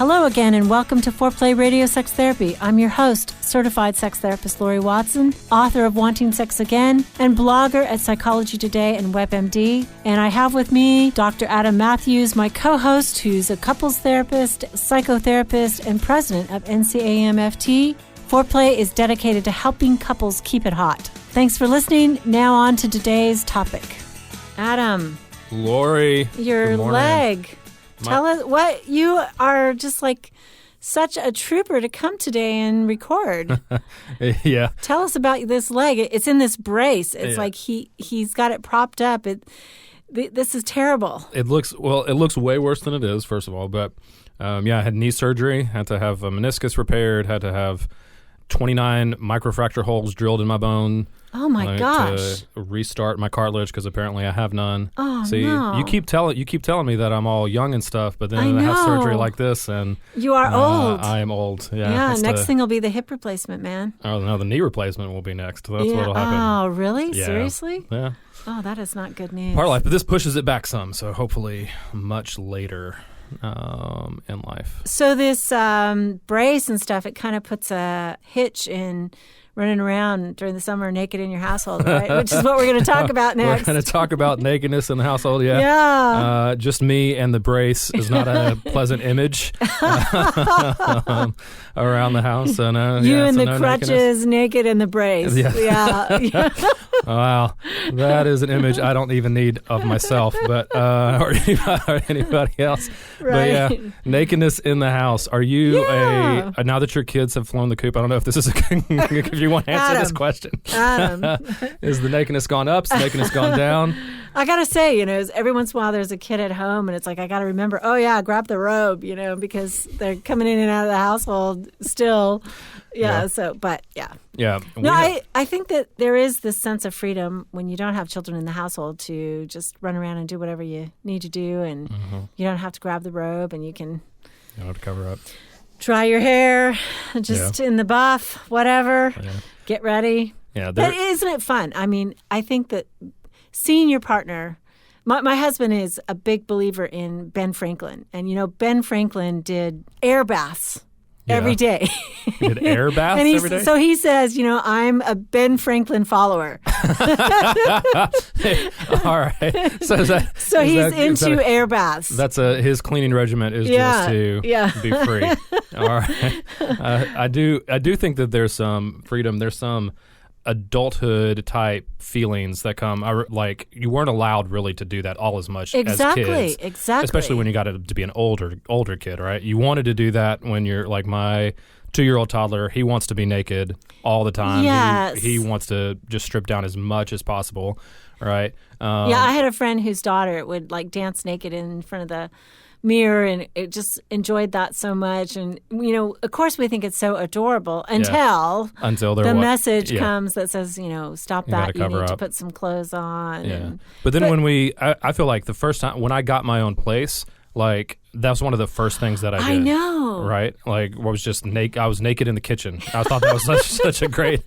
Hello again, and welcome to Foreplay Radio Sex Therapy. I'm your host, certified sex therapist Lori Watson, author of Wanting Sex Again, and blogger at Psychology Today and WebMD. And I have with me Dr. Adam Matthews, my co-host, who's a couples therapist, psychotherapist, and president of NCAMFT. Foreplay is dedicated to helping couples keep it hot. Thanks for listening. Now on to today's topic. Adam. Lori. Your leg. Tell us what you are just like such a trooper to come today and record. Yeah. Tell us about this leg. It's in this brace. It's like he's got it propped up. This is terrible. It looks way worse than it is, first of all. But I had knee surgery, had to have a meniscus repaired, had to have 29 microfracture holes drilled in my bone. Oh my gosh! To restart my cartilage because apparently I have none. Oh See, no! You keep telling me that I'm all young and stuff, but then I have surgery like this, and you are old. I am old. Yeah. Next thing will be the hip replacement, man. Oh no, the knee replacement will be next. That's what'll happen. Oh really? Yeah. Seriously? Yeah. Oh, that is not good news. Part of life, but this pushes it back some. So hopefully, much later in life. So this brace and stuff, it kind of puts a hitch in running around during the summer naked in your household, right? Which is what we're going to talk about next. We're going to talk about nakedness in the household, yeah. Yeah. Just me and the brace is not a pleasant image around the house. So no, you and the no crutches, naked in the brace. Yeah. Yeah. Wow. That is an image I don't even need of myself, but or anybody else. Right. But yeah, nakedness in the house. Are you now that your kids have flown the coop, I don't know if this is if you want to answer this question. Adam. Is the nakedness gone up? Is the nakedness gone down? I got to say, every once in a while there's a kid at home and it's like, I got to remember, grab the robe, because they're coming in and out of the household still. Yeah. So, but yeah. Yeah. No, I think that there is this sense of freedom when you don't have children in the household to just run around and do whatever you need to do. And you don't have to grab the robe and you can. You don't have to cover up. Dry your hair, just in the buff, whatever. Yeah. Get ready. Yeah. But isn't it fun? I mean, I think that seeing your partner. My husband is a big believer in Ben Franklin. And, Ben Franklin did air baths. Every day. You did air baths every day? So he says, I'm a Ben Franklin follower. All right. So he's into air baths. That's his cleaning regimen is just to be free. All right. I do think that there's some freedom. There's some adulthood type feelings that come like you weren't allowed really to do that all as much as kids. Exactly. Especially when you got to be an older kid, right? You wanted to do that when you're like my 2-year-old toddler. He wants to be naked all the time. Yes. He wants to just strip down as much as possible, right? I had a friend whose daughter would like dance naked in front of the mirror, and it just enjoyed that so much. And of course we think it's so adorable until the message comes that says stop that, you need to put some clothes on. But then when I feel like the first time when I got my own place, like that's one of the first things that I did. I know, right? Like I was just naked. I was naked in the kitchen. I thought that was such a great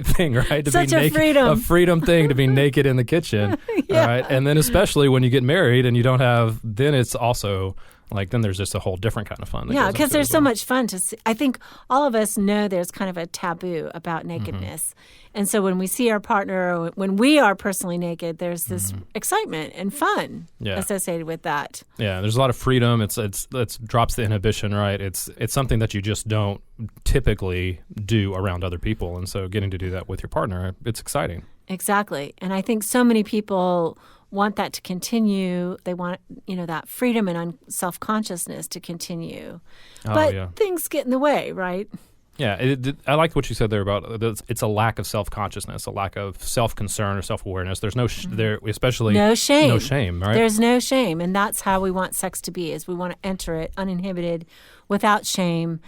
thing, right? To such be naked, a freedom thing to be naked in the kitchen, right? And then especially when you get married and you don't have, then it's also like then there's just a whole different kind of fun. Yeah, because there's so much fun to see. I think all of us know there's kind of a taboo about nakedness. And so when we see our partner, when we are personally naked, there's this excitement and fun associated with that. Yeah, there's a lot of freedom. It drops the inhibition, right? It's something that you just don't typically do around other people. And so getting to do that with your partner, it's exciting. Exactly. And I think so many people want that to continue. They want, that freedom and self-consciousness to continue. But things get in the way, right? Yeah, I liked what you said there about it's a lack of self-consciousness, a lack of self-concern or self-awareness. There's no there, especially no shame. No shame, right? There's no shame, and that's how we want sex to be. Is we want to enter it uninhibited, without shame,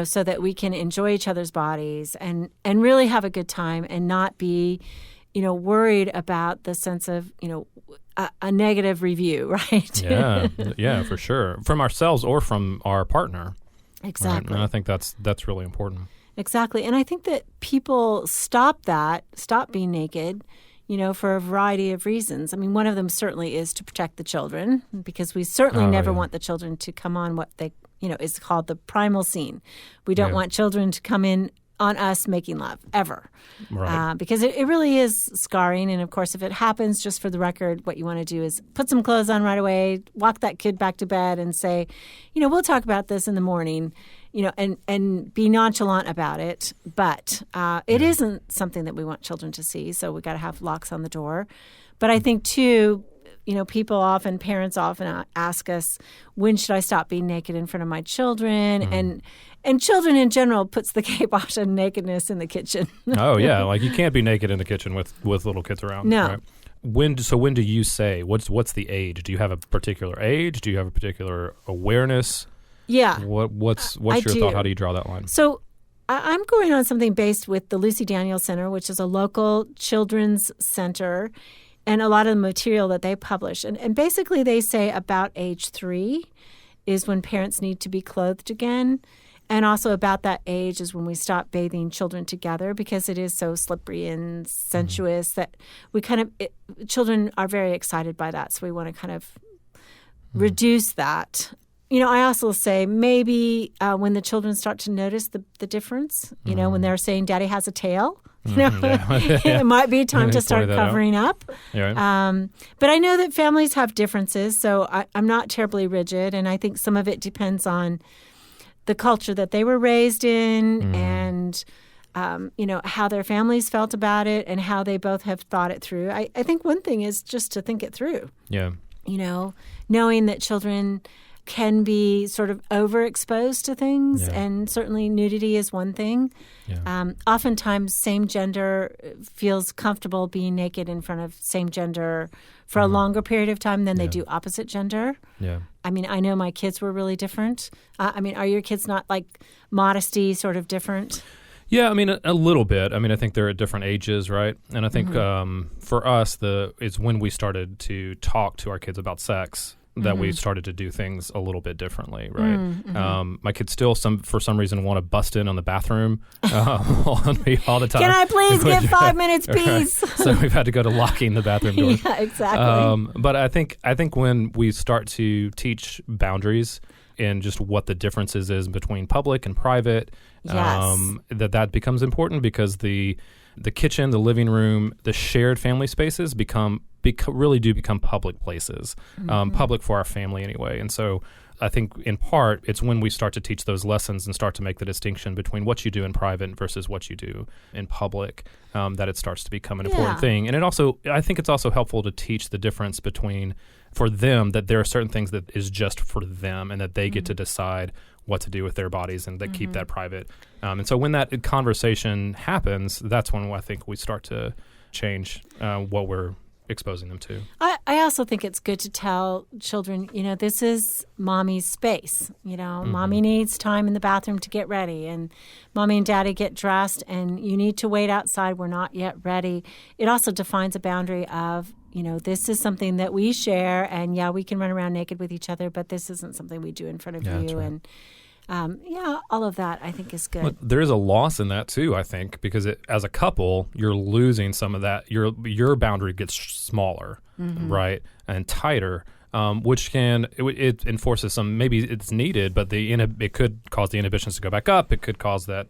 so that we can enjoy each other's bodies and really have a good time and not be, worried about the sense of a negative review, right? Yeah, for sure, from ourselves or from our partner. Exactly. Right? And I think that's really important. Exactly. And I think that people stop being naked, for a variety of reasons. I mean, one of them certainly is to protect the children, because we certainly never want the children to come on what they is called the primal scene. We don't want children to come in on us making love ever, right. Because it really is scarring. And of course, if it happens, just for the record, what you want to do is put some clothes on right away, walk that kid back to bed and say, we'll talk about this in the morning, and be nonchalant about it. But it isn't something that we want children to see. So we got to have locks on the door. But I think too, parents often ask us, when should I stop being naked in front of my children? Mm-hmm. And children in general puts the kibosh on nakedness in the kitchen. Oh, yeah. Like you can't be naked in the kitchen with little kids around. No. Right? When do you say, what's the age? Do you have a particular age? Do you have a particular awareness? Yeah. What's your thought? How do you draw that line? So I'm going on something based with the Lucy Daniels Center, which is a local children's center, and a lot of the material that they publish. And basically they say about age 3 is when parents need to be clothed again. And also about that age is when we stop bathing children together, because it is so slippery and sensuous that we children are very excited by that. So we want to kind of reduce that. I also say maybe when the children start to notice the difference, when they're saying daddy has a tail, it might be time to start covering up. Yeah. But I know that families have differences, so I'm not terribly rigid. And I think some of it depends on the culture that they were raised in and, how their families felt about it and how they both have thought it through. I think one thing is just to think it through. Yeah. Knowing that children can be sort of overexposed to things, and certainly nudity is one thing. Yeah. Oftentimes, same gender feels comfortable being naked in front of same gender for a longer period of time than they do opposite gender. Yeah. I mean, I know my kids were really different. Are your kids not like modesty sort of different? Yeah, I mean, a little bit. I mean, I think they're at different ages, right? And I think for us, it's when we started to talk to our kids about sex that we started to do things a little bit differently, right? My kids still, for some reason, want to bust in on the bathroom on me all the time. Can I please get 5 minutes, please? So we've had to go to locking the bathroom doors. Yeah, exactly. But I think when we start to teach boundaries and just what the differences is between public and private, that becomes important, because the kitchen, the living room, the shared family spaces really do become public places, public for our family anyway. And so I think in part it's when we start to teach those lessons and start to make the distinction between what you do in private versus what you do in public, that it starts to become an important thing. And I think it's also helpful to teach the difference between, for them, that there are certain things that is just for them and that they get to decide what to do with their bodies, and they keep that private. And so when that conversation happens, that's when I think we start to change what we're exposing them to. I also think it's good to tell children, this is mommy's space. Mommy needs time in the bathroom to get ready, and mommy and daddy get dressed, and you need to wait outside. We're not yet ready. It also defines a boundary of, this is something that we share, and we can run around naked with each other, but this isn't something we do in front of you. That's right. And all of that I think is good. Well, there is a loss in that too, I think, because as a couple, you're losing some of that. Your boundary gets smaller, right, and tighter, which it enforces some. Maybe it's needed, but it could cause the inhibitions to go back up. It could cause that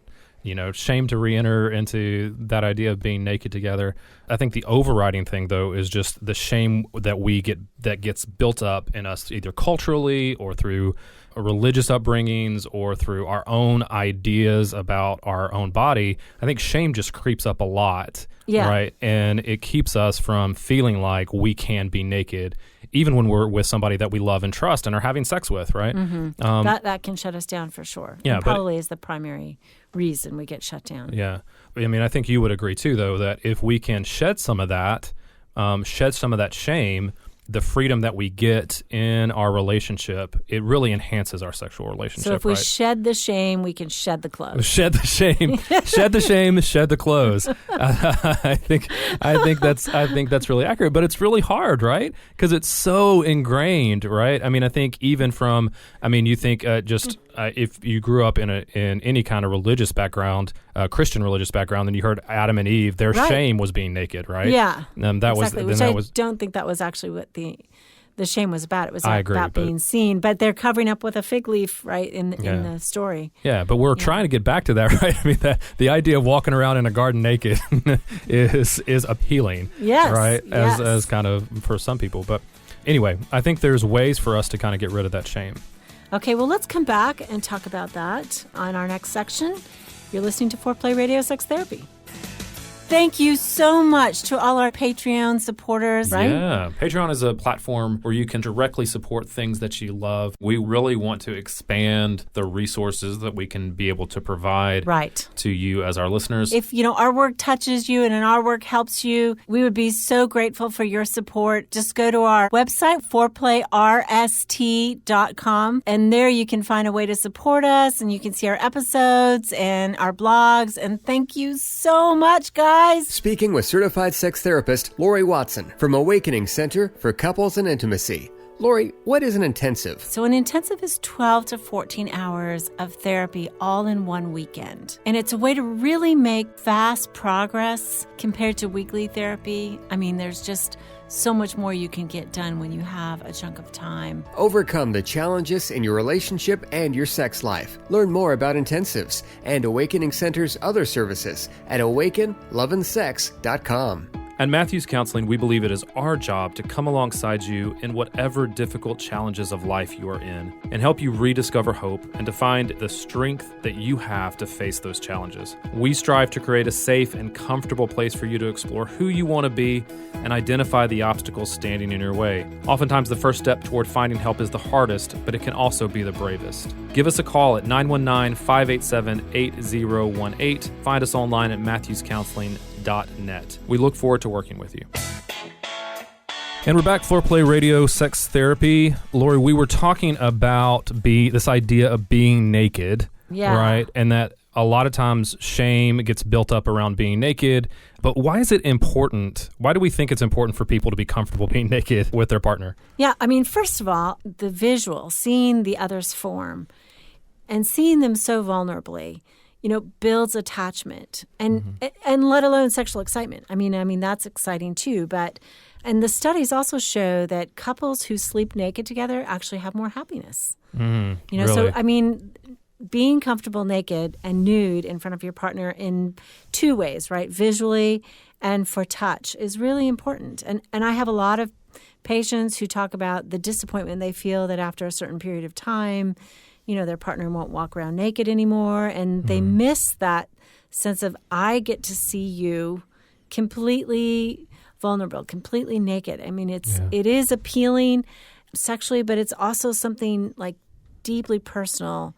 shame to re-enter into that idea of being naked together. I think the overriding thing, though, is just the shame that gets built up in us, either culturally or through religious upbringings or through our own ideas about our own body. I think shame just creeps up a lot, right? And it keeps us from feeling like we can be naked, even when we're with somebody that we love and trust and are having sex with, right? That can shut us down for sure. Yeah, probably is the primary reason we get shut down. Yeah. I mean, I think you would agree too, though, that if we can shed some of that shame, the freedom that we get in our relationship, it really enhances our sexual relationship. So if we shed the shame, we can shed the clothes. Shed the shame, shed the shame, shed the clothes. I think that's really accurate, but it's really hard, right? Because it's so ingrained, right? I mean, I think even from, you think if you grew up in any kind of religious background, Christian religious background, then you heard Adam and Eve, their shame was being naked, right? Yeah, exactly. Which I don't think that was actually what the shame was about. It was I agree, about being seen. But they're covering up with a fig leaf, right, in the story. Yeah, but we're trying to get back to that, right? I mean, the idea of walking around in a garden naked is appealing, right? As kind of for some people. But anyway, I think there's ways for us to kind of get rid of that shame. Okay, well, let's come back and talk about that on our next section. You're listening to Foreplay Radio Sex Therapy. Thank you so much to all our Patreon supporters, right? Yeah. Patreon is a platform where you can directly support things that you love. We really want to expand the resources that we can be able to provide to you as our listeners. If, our work touches you and our work helps you, we would be so grateful for your support. Just go to our website, foreplayrst.com, and there you can find a way to support us, and you can see our episodes and our blogs. And thank you so much, guys. Speaking with certified sex therapist Lori Watson from Awakening Center for Couples and Intimacy. Lori, what is an intensive? So an intensive is 12 to 14 hours of therapy all in one weekend. And it's a way to really make fast progress compared to weekly therapy. I mean, there's just so much more you can get done when you have a chunk of time. Overcome the challenges in your relationship and your sex life. Learn more about intensives and Awakening Center's other services at awakenloveandsex.com. At Matthews Counseling, we believe it is our job to come alongside you in whatever difficult challenges of life you are in and help you rediscover hope and to find the strength that you have to face those challenges. We strive to create a safe and comfortable place for you to explore who you want to be and identify the obstacles standing in your way. Oftentimes, the first step toward finding help is the hardest, but it can also be the bravest. Give us a call at 919-587-8018. Find us online at matthewscounseling.net. We look forward to working with you. And we're back, Foreplay Radio Sex Therapy. Lori, we were talking about this idea of being naked, right? And that a lot of times shame gets built up around being naked. But why is it important? Why do we think it's important for people to be comfortable being naked with their partner? Yeah, I mean, first of all, the visual, seeing the other's form and seeing them so vulnerably, builds attachment and let alone sexual excitement. I mean that's exciting too. And the studies also show that couples who sleep naked together actually have more happiness. Really? So I mean, being comfortable naked and nude in front of your partner in two ways, right? Visually and for touch is really important. And I have a lot of patients who talk about the disappointment they feel that after a certain period of time, their partner won't walk around naked anymore, and they miss that sense of, I get to see you completely vulnerable, completely naked. I mean, it is appealing sexually, but it's also something like deeply personal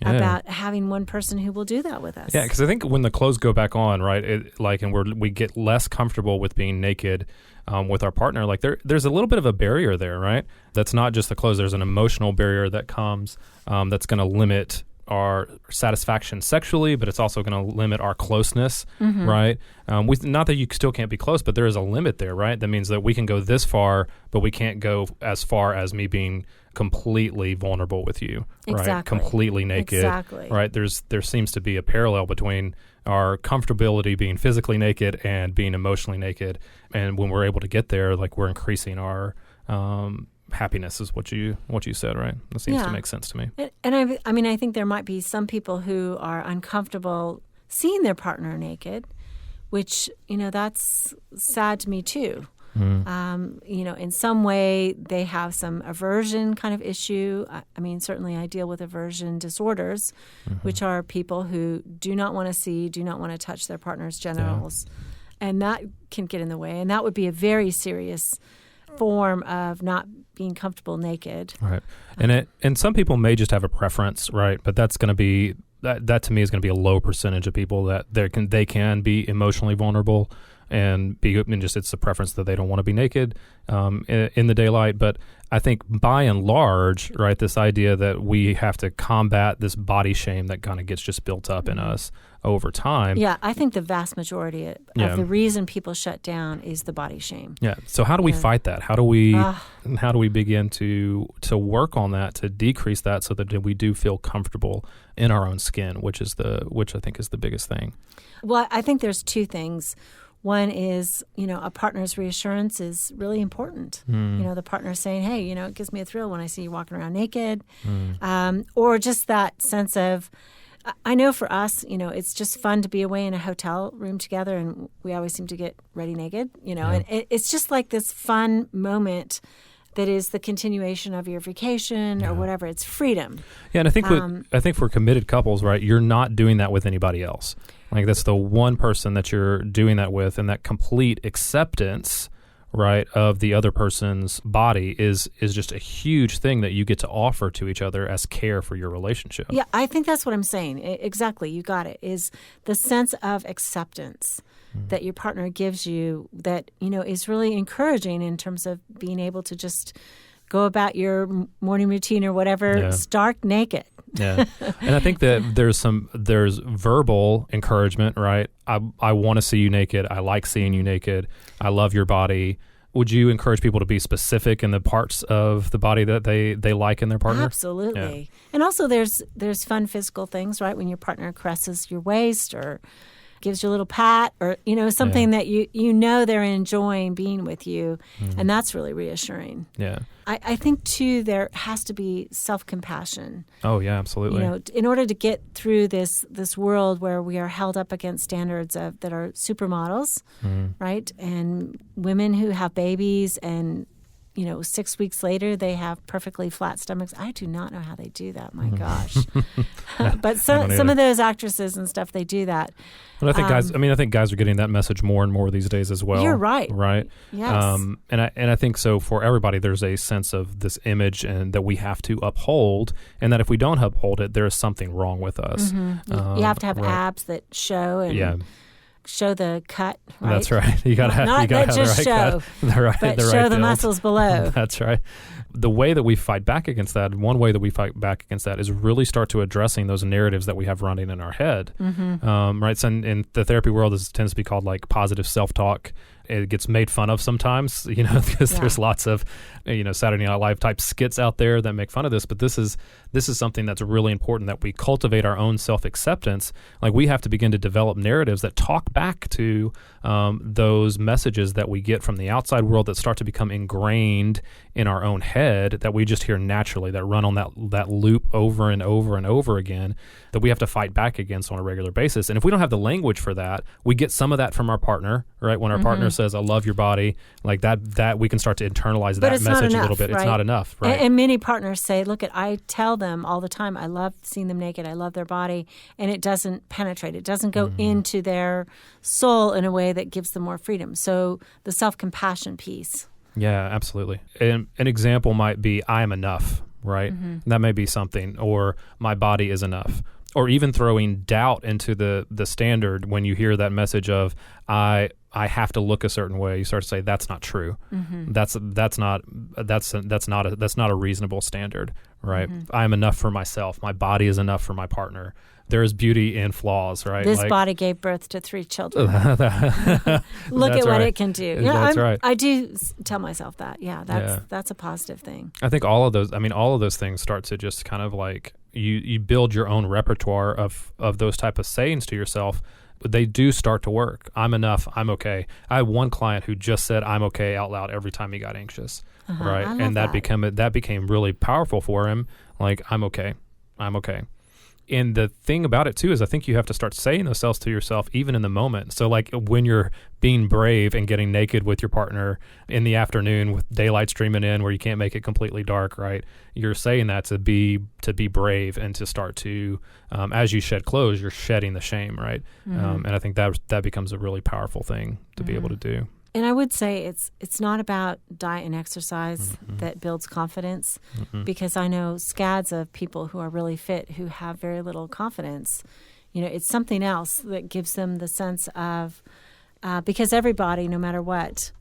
about having one person who will do that with us. Yeah, because I think when the clothes go back on, right, we get less comfortable with being naked with our partner, there's a little bit of a barrier there, right? That's not just the clothes. There's an emotional barrier that comes that's going to limit our satisfaction sexually, but it's also going to limit our closeness, right? Not that you still can't be close, but there is a limit there, right? That means that we can go this far, but we can't go as far as me being completely vulnerable with you, right? Exactly. Completely naked, right? There seems to be a parallel between our comfortability being physically naked and being emotionally naked, and when we're able to get there, we're increasing our happiness, is what you said, right? That seems to make sense to me. And I think there might be some people who are uncomfortable seeing their partner naked, which that's sad to me too. In some way they have some aversion kind of issue. I mean, certainly I deal with aversion disorders, which are people who do not want to see, do not want to touch their partner's genitals. And that can get in the way. And that would be a very serious form of not being comfortable naked. Right. And some people may just have a preference, right? But that's going to be, that to me is going to be a low percentage of people that they can be emotionally vulnerable and it's a preference that they don't want to be naked in the daylight. But I think by and large, right, this idea that we have to combat this body shame that kind of gets just built up in us over time. Yeah, I think the vast majority of the reason people shut down is the body shame. Yeah. So how do we fight that? How do we begin to work on that, to decrease that, so that we do feel comfortable in our own skin, which I think is the biggest thing. Well, I think there's two things. One is, a partner's reassurance is really important. The partner saying, hey, it gives me a thrill when I see you walking around naked. Or just that sense of, I know for us, it's just fun to be away in a hotel room together, and we always seem to get ready naked, and it's just like this fun moment that is the continuation of your vacation or whatever. It's freedom. Yeah, and I think for committed couples, right, you're not doing that with anybody else. Like, that's the one person that you're doing that with, and that complete acceptance, right, of the other person's body is just a huge thing that you get to offer to each other as care for your relationship. Yeah, I think that's what I'm saying. Exactly, you got it, is the sense of acceptance that your partner gives you that, is really encouraging in terms of being able to just go about your morning routine or whatever, stark naked. Yeah. And I think that there's verbal encouragement, right? I want to see you naked. I like seeing you naked. I love your body. Would you encourage people to be specific in the parts of the body that they like in their partner? Absolutely. Yeah. And also there's fun physical things, right? When your partner caresses your waist or gives you a little pat or, something that they're enjoying being with you. And that's really reassuring. Yeah. I think, too, there has to be self-compassion. Oh, yeah, absolutely. In order to get through this world where we are held up against standards that are supermodels, right? And women who have babies and 6 weeks later, they have perfectly flat stomachs. I do not know how they do that. My gosh. But some of those actresses and stuff, they do that. But I think guys are getting that message more and more these days as well. You're right. Right? Yes. And I think so for everybody, there's a sense of this image and that we have to uphold, and that if we don't uphold it, there is something wrong with us. You have to have abs that show and show the cut, right? That's right. You got to have the right show, cut. But show the muscles below. That's right. The way that we fight back against that, one way that we fight back against that is really start to addressing those narratives that we have running in our head. Right? So in the therapy world, this tends to be called like positive self-talk. It gets made fun of sometimes, because there's lots of, Saturday Night Live type skits out there that make fun of this. But this is something that's really important, that we cultivate our own self-acceptance. Like, we have to begin to develop narratives that talk back to those messages that we get from the outside world that start to become ingrained in our own head, that we just hear naturally, that run on that loop over and over and over again, that we have to fight back against on a regular basis. And if we don't have the language for that, we get some of that from our partner, right? When our partner says, I love your body, like that we can start to internalize that message a little bit. Right? It's not enough, right? And many partners say, look, I tell them all the time, I love seeing them naked, I love their body, and it doesn't penetrate. It doesn't go into their soul in a way that gives them more freedom. So the self-compassion piece. Yeah, absolutely. An example might be, I am enough, right? That may be something, or my body is enough. Or even throwing doubt into the standard when you hear that message of, I have to look a certain way. You start to say, that's not true. That's not a reasonable standard, right? I am enough for myself. My body is enough for my partner. There is beauty in flaws, right? This body gave birth to 3 children. Look at what it can do. That's right. I do tell myself that. Yeah, that's a positive thing. I think all of those things start to just kind of like, you build your own repertoire of those type of sayings to yourself. They do start to work. I'm enough. I'm okay. I had one client who just said I'm okay out loud every time he got anxious, right? And that became really powerful for him. Like, I'm okay. I'm okay. And the thing about it, too, is I think you have to start saying those things to yourself even in the moment. So, like, when you're being brave and getting naked with your partner in the afternoon with daylight streaming in where you can't make it completely dark, right? You're saying that to be brave and to start to, as you shed clothes, you're shedding the shame, right? And I think that becomes a really powerful thing to be able to do. And I would say it's not about diet and exercise that builds confidence, because I know scads of people who are really fit who have very little confidence. It's something else that gives them the sense of, because everybody, no matter what,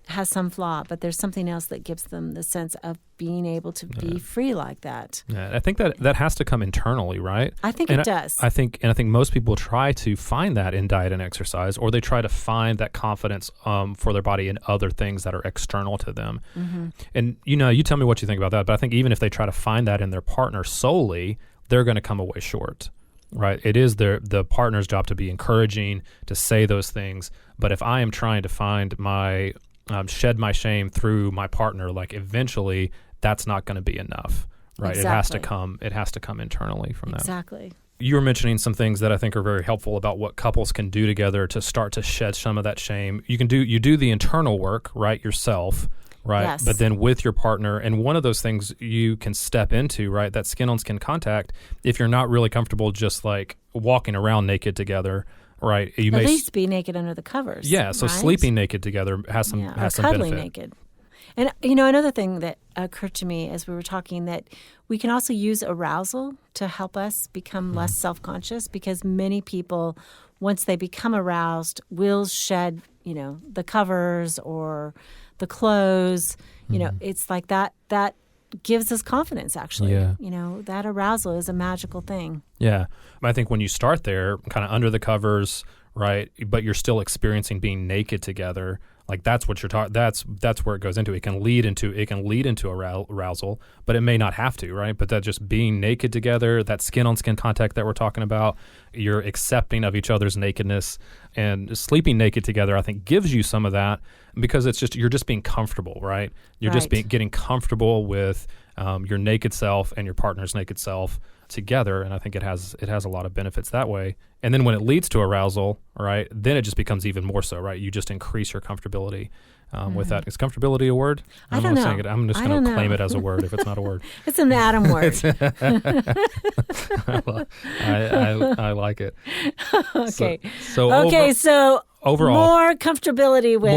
has some flaw, but there's something else that gives them the sense of being able to be free like that. Yeah, I think that has to come internally, right? I think it does. I think most people try to find that in diet and exercise, or they try to find that confidence for their body in other things that are external to them. And you tell me what you think about that, but I think even if they try to find that in their partner solely, they're going to come away short. right? It is the partner's job to be encouraging, to say those things. But if I am trying to find my shed my shame through my partner, like eventually that's not going to be enough, right? Exactly. It has to come internally from that. Exactly. You were mentioning some things that I think are very helpful about what couples can do together to start to shed some of that shame. You do the internal work, right, yourself, right? Yes. But then with your partner, and one of those things you can step into, right, that skin-on-skin contact, if you're not really comfortable just like walking around naked together, right? You At least be naked under the covers. Yeah, so right? sleeping naked together has some cuddling benefit. naked. And, another thing that occurred to me as we were talking, that we can also use arousal to help us become less self-conscious, because many people, once they become aroused, will shed, the covers or the clothes. It's like that gives us confidence, actually. Yeah. That arousal is a magical thing. Yeah. I think when you start there, kind of under the covers, right, but you're still experiencing being naked together, like that's what you're talking. That's where it goes into. It can lead into arousal, but it may not have to, right? But that just being naked together, that skin-on-skin contact that we're talking about, you're accepting of each other's nakedness, and sleeping naked together, I think, gives you some of that, because you're just being comfortable, right? You're just getting comfortable with your naked self and your partner's naked self together, and I think it has a lot of benefits that way. And then when it leads to arousal, right, then it just becomes even more so, right? You just increase your comfortability with that. Is comfortability a word? I don't know. Saying it. I'm just going to claim it as a word if it's not a word. It's an Adam word. I like it. Okay. So overall, more comfortability with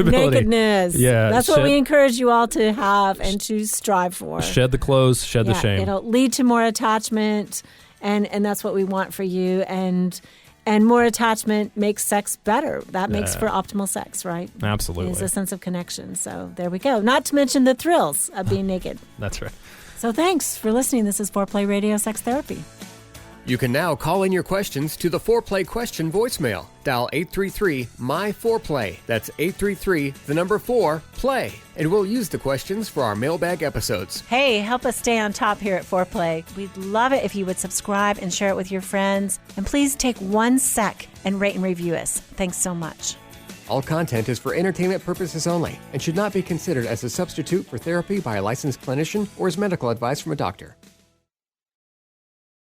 nakedness. Yeah, that's what we encourage you all to have and to strive for. Shed the clothes, shed the shame. It'll lead to more attachment, and that's what we want for you. And more attachment makes sex better. That makes for optimal sex, right? Absolutely. It's a sense of connection. So there we go. Not to mention the thrills of being naked. That's right. So thanks for listening. This is Foreplay Radio Sex Therapy. You can now call in your questions to the Foreplay question voicemail. Dial 833-MY-4PLAY. That's 833-4-PLAY. And we'll use the questions for our mailbag episodes. Hey, help us stay on top here at Foreplay. We'd love it if you would subscribe and share it with your friends. And please take 1 sec and rate and review us. Thanks so much. All content is for entertainment purposes only and should not be considered as a substitute for therapy by a licensed clinician or as medical advice from a doctor.